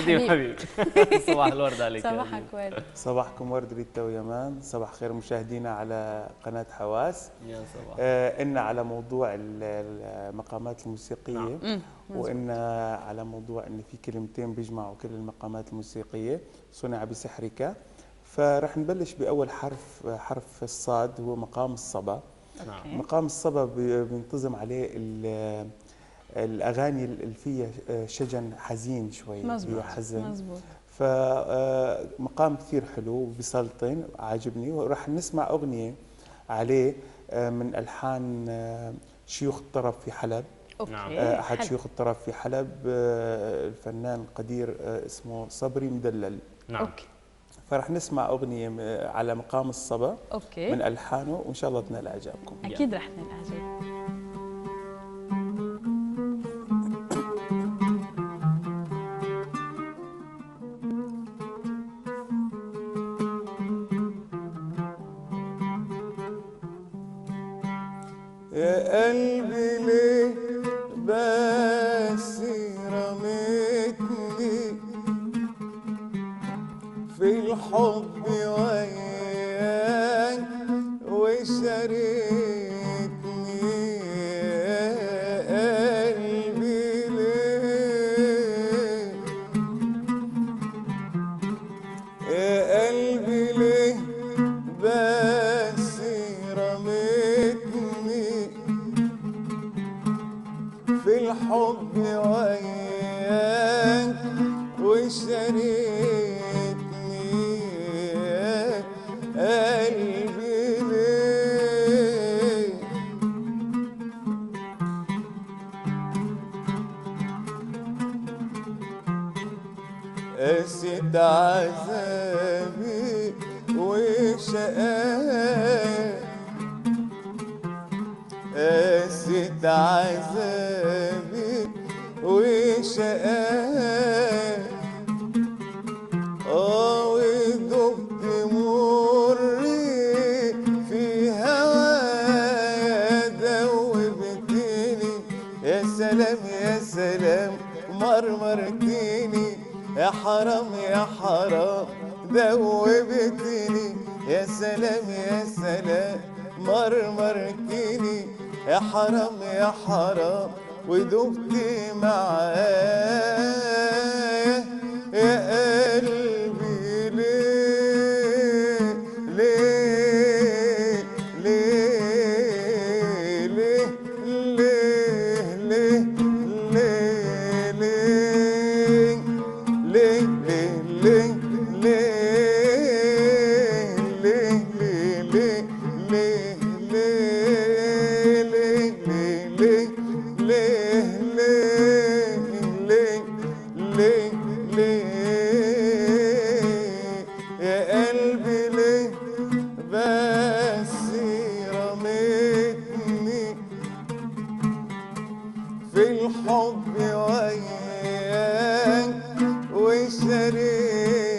حبيبي. صباح الورد عليك. صباحك ورد. صباحكم ورد ريتا ويمان، صباح خير مشاهدينا على قناة حواس. يا صباح. إن على موضوع المقامات الموسيقية. نعم. وإن على موضوع إن في كلمتين بيجمعوا كل المقامات الموسيقية، صنع بسحرك. فرح نبلش بأول حرف الصاد، هو مقام الصبا. نعم. مقام الصبا بينتظم عليه الأغاني اللي فيها شجن حزين شوي، مزبوط حزن. مزبوط. فمقام كثير حلو وبسلطن، عاجبني. وراح نسمع أغنية عليه من ألحان شيوخ الطرب في حلب. اوكي. أحد شيوخ الطرب في حلب، الفنان القدير اسمه صبري مدلل. نعم. اوكي. فرح نسمع أغنية على مقام الصبا اوكي. من ألحانه، وإن شاء الله تنال إعجابكم. اكيد رح ننال اعجاب. يا قلبي ليه بس رميتني في الحب وياك وشاركني. يا قلبي ليه، يا قلبي ليه بس رميتني في الحب وياك وشاركني. يا قلبي ليه، قست عذابي وشقاك، قست عذابي وشقاك. ودقت مري في هوايا، دوبتني. يا سلام يا سلام مرمرتني، يا حرام يا حرام دوبتني. يا سلام يا سلام مرمرتني، يا حرام يا حرام ودبت معايا. يا قلبي ليه ليه ليه ليه ليه ليه ليه ليه في الحب وياك وشريك.